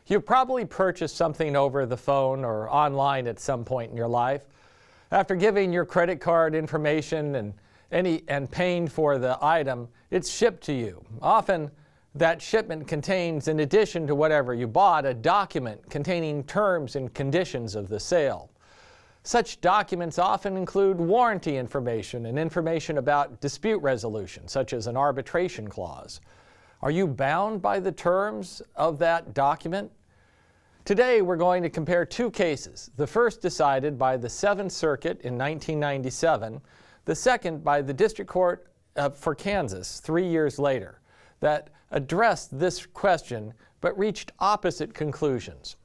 You've probably purchased something over the phone or online at some point in your life. After giving your credit card information and paying for the item, it's shipped to you. Often, that shipment contains, in addition to whatever you bought, a document containing terms and conditions of the sale. Such documents often include warranty information and information about dispute resolution, such as an arbitration clause. Are you bound by the terms of that document? Today, we're going to compare two cases. The first decided by the Seventh Circuit in 1997, the second by the District Court for Kansas 3 years later, that addressed this question but reached opposite conclusions.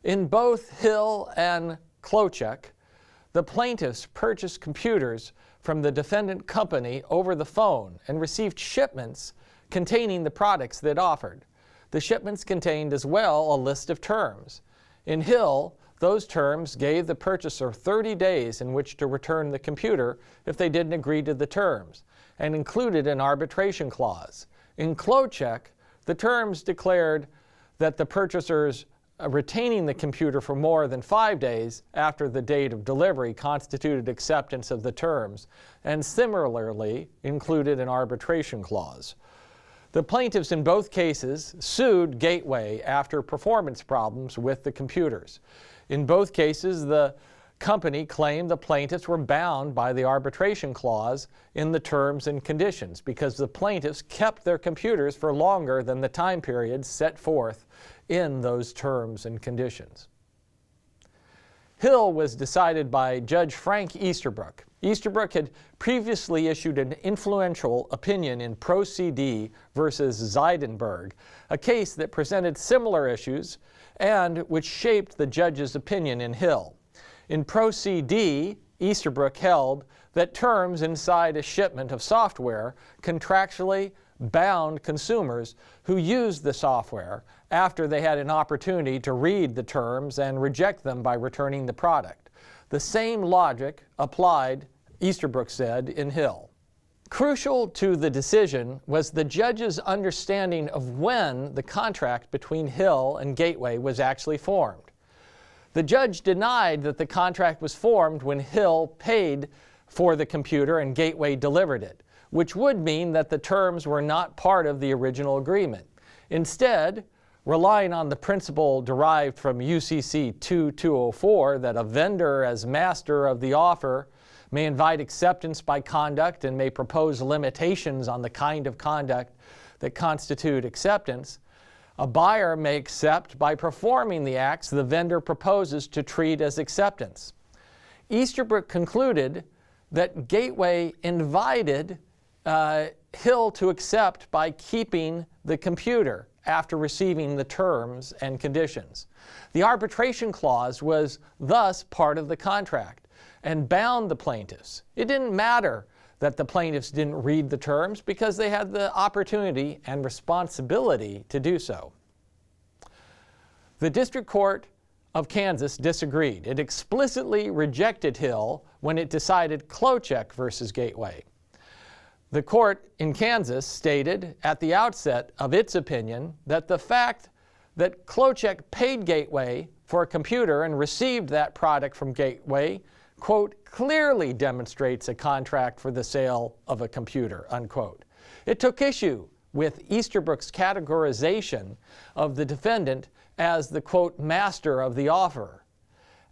In both Hill and Klochek, the plaintiffs purchased computers from the defendant company over the phone and received shipments containing the products they'd offered. The shipments contained as well a list of terms. In Hill, those terms gave the purchaser 30 days in which to return the computer if they didn't agree to the terms, and included an arbitration clause. In Klochek, the terms declared that the purchasers retaining the computer for more than 5 days after the date of delivery constituted acceptance of the terms, and similarly included an arbitration clause. The plaintiffs in both cases sued Gateway after performance problems with the computers. In both cases, the company claimed the plaintiffs were bound by the arbitration clause in the terms and conditions because the plaintiffs kept their computers for longer than the time period set forth in those terms and conditions. Hill was decided by Judge Frank Easterbrook. Easterbrook had previously issued an influential opinion in Pro CD versus Zeidenberg, a case that presented similar issues and which shaped the judge's opinion in Hill. In Pro CD, Easterbrook held that terms inside a shipment of software contractually bound consumers who used the software after they had an opportunity to read the terms and reject them by returning the product. The same logic applied, Easterbrook said, in Hill. Crucial to the decision was the judge's understanding of when the contract between Hill and Gateway was actually formed. The judge denied that the contract was formed when Hill paid for the computer and Gateway delivered it, which would mean that the terms were not part of the original agreement. Instead, relying on the principle derived from UCC 2204 that a vendor as master of the offer may invite acceptance by conduct and may propose limitations on the kind of conduct that constitute acceptance, a buyer may accept by performing the acts the vendor proposes to treat as acceptance. Easterbrook concluded that Gateway invited Hill to accept by keeping the computer after receiving the terms and conditions. The arbitration clause was thus part of the contract and bound the plaintiffs. It didn't matter that the plaintiffs didn't read the terms because they had the opportunity and responsibility to do so. The District Court of Kansas disagreed. It explicitly rejected Hill when it decided Klochek versus Gateway. The court in Kansas stated at the outset of its opinion that the fact that Klochek paid Gateway for a computer and received that product from Gateway, quote, clearly demonstrates a contract for the sale of a computer, unquote. It took issue with Easterbrook's categorization of the defendant as the, quote, master of the offer,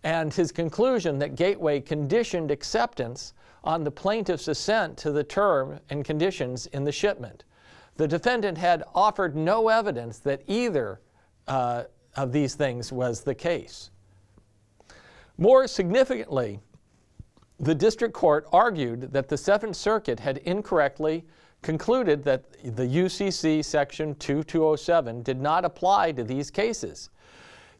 and his conclusion that Gateway conditioned acceptance on the plaintiff's assent to the term and conditions in the shipment. The defendant had offered no evidence that either of these things was the case. More significantly, the district court argued that the Seventh Circuit had incorrectly concluded that the UCC section 2207 did not apply to these cases.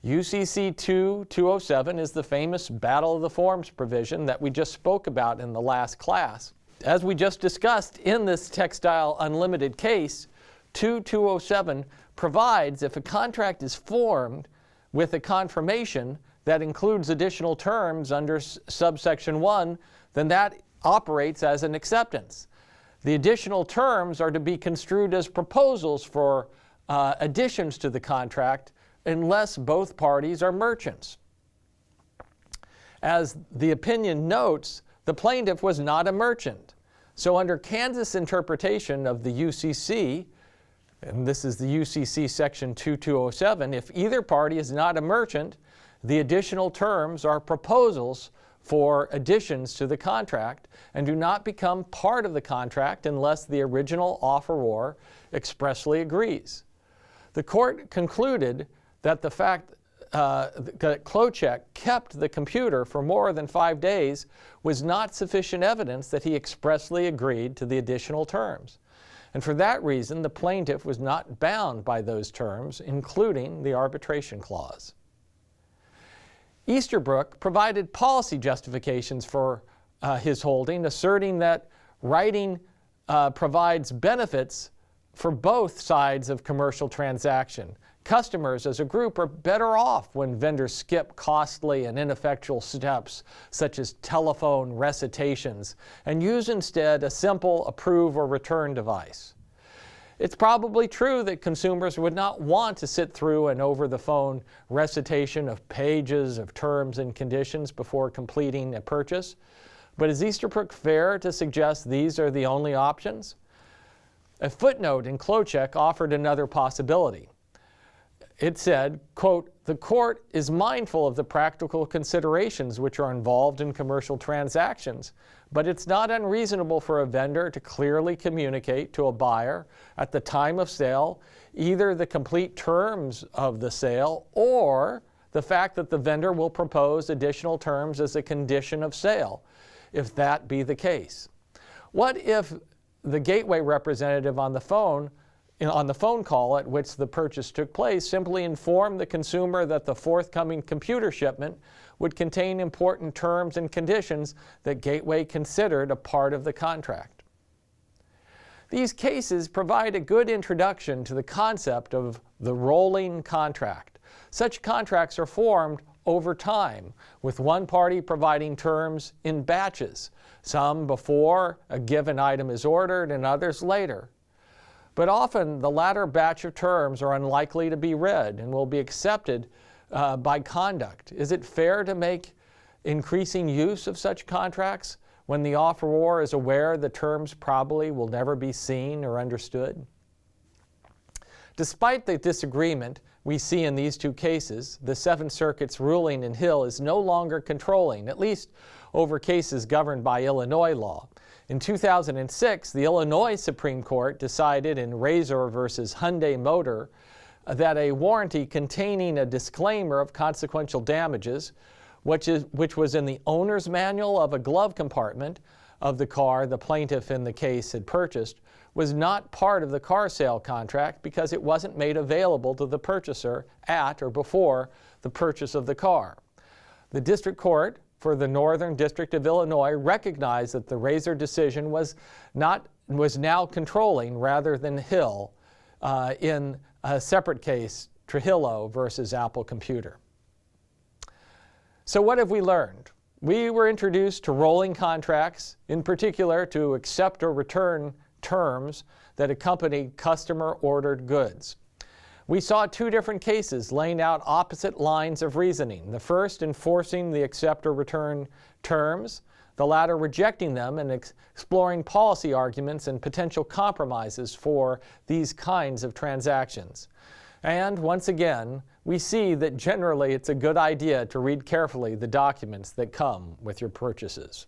UCC 2207 is the famous Battle of the Forms provision that we just spoke about in the last class. As we just discussed in this Textile Unlimited case, 2207 provides if a contract is formed with a confirmation that includes additional terms under subsection 1, then that operates as an acceptance. The additional terms are to be construed as proposals for additions to the contract unless both parties are merchants. As the opinion notes, the plaintiff was not a merchant. So under Kansas interpretation of the UCC, and this is the UCC section 2207, if either party is not a merchant, the additional terms are proposals for additions to the contract and do not become part of the contract unless the original offeror expressly agrees. The court concluded that the fact that Klochek kept the computer for more than 5 days was not sufficient evidence that he expressly agreed to the additional terms. And for that reason, the plaintiff was not bound by those terms, including the arbitration clause. Easterbrook provided policy justifications for his holding, asserting that writing provides benefits for both sides of commercial transaction. Customers as a group are better off when vendors skip costly and ineffectual steps such as telephone recitations and use instead a simple approve or return device. It's probably true that consumers would not want to sit through an over-the-phone recitation of pages of terms and conditions before completing a purchase, but is Easterbrook fair to suggest these are the only options? A footnote in Klochek offered another possibility. It said, quote, "The court is mindful of the practical considerations which are involved in commercial transactions, but it's not unreasonable for a vendor to clearly communicate to a buyer at the time of sale either the complete terms of the sale or the fact that the vendor will propose additional terms as a condition of sale, if that be the case. What if the gateway representative on the phone call at which the purchase took place simply informed the consumer that the forthcoming computer shipment would contain important terms and conditions that Gateway considered a part of the contract? These cases provide a good introduction to the concept of the rolling contract. Such contracts are formed over time, with one party providing terms in batches, some before a given item is ordered and others later. But often the latter batch of terms are unlikely to be read and will be accepted by conduct. Is it fair to make increasing use of such contracts when the offeror is aware the terms probably will never be seen or understood? Despite the disagreement we see in these two cases, the Seventh Circuit's ruling in Hill is no longer controlling, at least over cases governed by Illinois law. In 2006, the Illinois Supreme Court decided in Razor versus Hyundai Motor that a warranty containing a disclaimer of consequential damages, which was in the owner's manual of a glove compartment of the car the plaintiff in the case had purchased, was not part of the car sale contract because it wasn't made available to the purchaser at or before the purchase of the car. The district court for the Northern District of Illinois recognized that the Razor decision was now controlling rather than Hill in a separate case, Trujillo versus Apple Computer. So what have we learned? We were introduced to rolling contracts, in particular to accept or return terms that accompany customer-ordered goods. We saw two different cases laying out opposite lines of reasoning. The first enforcing the accept or return terms, the latter rejecting them and exploring policy arguments and potential compromises for these kinds of transactions. And once again, we see that generally it's a good idea to read carefully the documents that come with your purchases.